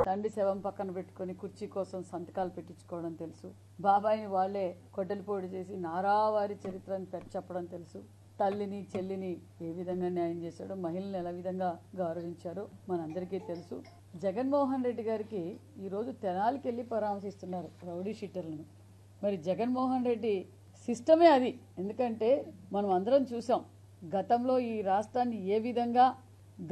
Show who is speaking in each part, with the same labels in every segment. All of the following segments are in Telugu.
Speaker 1: తండ్రి శవం పక్కన పెట్టుకుని కుర్చీ కోసం సంతకాలు పెట్టించుకోవడం తెలుసు. బాబాయిని వాళ్లే కొట్టెలపోటు చేసి నారావారి చరిత్రని చెప్పడం తెలుసు. తల్లిని చెల్లిని ఏ విధంగా న్యాయం చేశాడో, మహిళలను ఎలా విధంగా గౌరవించారో మనందరికీ తెలుసు. జగన్మోహన్ రెడ్డి గారికి ఈరోజు తెనాలికి వెళ్ళి పరామర్శిస్తున్నారు రౌడీ షీటర్లను. మరి జగన్మోహన్ రెడ్డి సిస్టమే అది. ఎందుకంటే మనం అందరం చూసాం గతంలో ఈ రాష్ట్రాన్ని ఏ విధంగా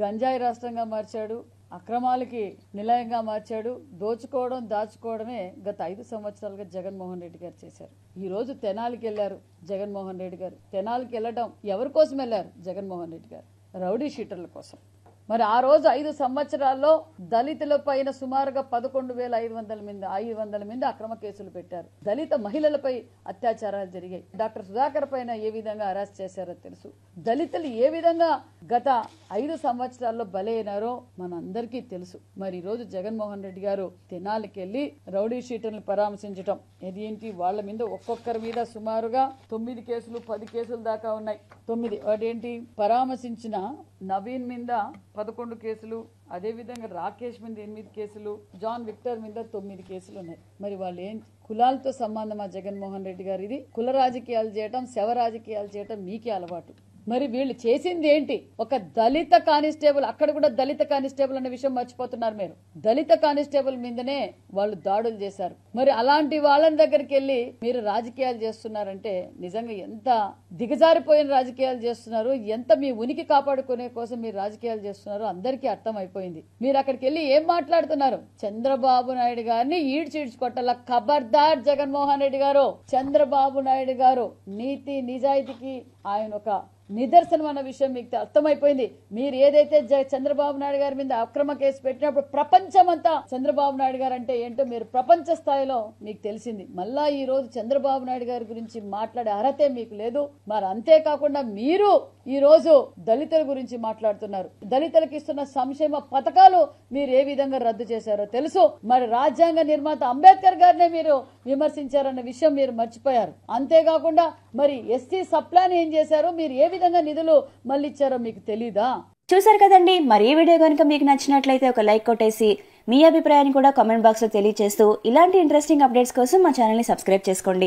Speaker 1: గంజాయి రాష్ట్రంగా మార్చాడు, అక్రమాలకి నిలయంగా మార్చాడు. దోచుకోవడం దాచుకోవడమే గత 5 సంవత్సరాలుగా జగన్మోహన్ రెడ్డి గారు చేశారు. ఈ రోజు తెనాలికి వెళ్లారు జగన్మోహన్ రెడ్డి గారు. తెనాలికి వెళ్ళడం ఎవరి కోసం వెళ్లారు? జగన్మోహన్ రెడ్డి గారు రౌడీ షీటర్ల కోసం. మరి ఆ రోజు 5 సంవత్సరాల్లో దళితుల పైన సుమారుగా 11,500 మంది అక్రమ కేసులు పెట్టారు. దళిత మహిళలపై అత్యాచారాలు జరిగాయి. డాక్టర్ సుధాకర్ పైన ఏ విధంగా అరెస్ట్ చేశారో తెలుసు. దళితులు ఏ విధంగా గత 5 సంవత్సరాల్లో బలైనారో మనందరికీ తెలుసు. మరి ఈ రోజు జగన్మోహన్ రెడ్డి గారు తెనాలికి వెళ్లి రౌడీ షీటర్లను పరామర్శించడం ఇదేంటి? వాళ్ళ మీద ఒక్కొక్కరి మీద సుమారుగా 9 కేసులు 10 కేసుల దాకా ఉన్నాయి. 9 వాటేంటి? పరామర్శించిన నవీన్ మీద 11 కేసులు, అదేవిధంగా రాకేష్ మీద 8 కేసులు, జాన్ విక్టర్ మీద 9 కేసులు ఉన్నాయి. మరి వాళ్ళు ఏం కులాలతో సంబంధమా జగన్మోహన్ రెడ్డి గారు? ఇది కుల రాజకీయాలు చేయటం, శవ రాజకీయాలు చేయటం మీకే అలవాటు. మరి వీళ్ళు చేసింది ఏంటి? ఒక దళిత కానిస్టేబుల్, అక్కడ కూడా దళిత కానిస్టేబుల్ అనే విషయం మర్చిపోతున్నారు మీరు. దళిత కానిస్టేబుల్ మీదనే వాళ్ళు దాడులు చేశారు. మరి అలాంటి వాళ్ళని దగ్గరికి వెళ్ళి మీరు రాజకీయాలు చేస్తున్నారంటే నిజంగా ఎంత దిగజారిపోయిన రాజకీయాలు చేస్తున్నారు, ఎంత మీ ఉనికి కాపాడుకునే కోసం మీరు రాజకీయాలు చేస్తున్నారో అందరికీ అర్థం అయిపోయింది. మీరు అక్కడికి వెళ్ళి ఏం మాట్లాడుతున్నారు? చంద్రబాబు నాయుడు గారిని ఈడ్చికొట్టాల. ఖబర్దార్ జగన్మోహన్ రెడ్డి గారు. చంద్రబాబు నాయుడు గారు నీతి నిజాయితీకి ఆయన ఒక నిదర్శనం అన్న విషయం మీకు అర్థమైపోయింది. మీరు ఏదైతే చంద్రబాబు నాయుడు గారి మీద అక్రమ కేసు పెట్టినప్పుడు ప్రపంచమంతా చంద్రబాబు నాయుడు గారు అంటే ఏంటో మీరు ప్రపంచ స్థాయిలో మీకు తెలిసింది. మళ్ళా ఈ రోజు చంద్రబాబు నాయుడు గారి గురించి మాట్లాడే అర్హతే మీకు లేదు. మరి అంతేకాకుండా మీరు ఈ రోజు దళితుల గురించి మాట్లాడుతున్నారు. దళితులకు ఇస్తున్న సంక్షేమ పథకాలు మీరు ఏ విధంగా రద్దు చేశారో తెలుసు. మరి రాజ్యాంగ నిర్మాత అంబేద్కర్ గారినే మీరు విమర్శించారన్న విషయం మీరు మర్చిపోయారు. అంతేకాకుండా మరి ఎస్సీ సప్లాన్ ఏం చేశారో, మీరు ఏ విధంగా నిధులు మళ్ళీ ఇచ్చారో మీకు తెలీదా?
Speaker 2: చూసారు కదండి. మరి ఈ వీడియో కనుక మీకు నచ్చినట్లయితే ఒక లైక్ కొట్టేసి మీ అభిప్రాయాన్ని కూడా కామెంట్ బాక్స్ లో తెలియజేస్తూ ఇలాంటి ఇంట్రెస్టింగ్ అప్డేట్స్ కోసం మా ఛానల్ ని సబ్స్క్రైబ్ చేసుకోండి.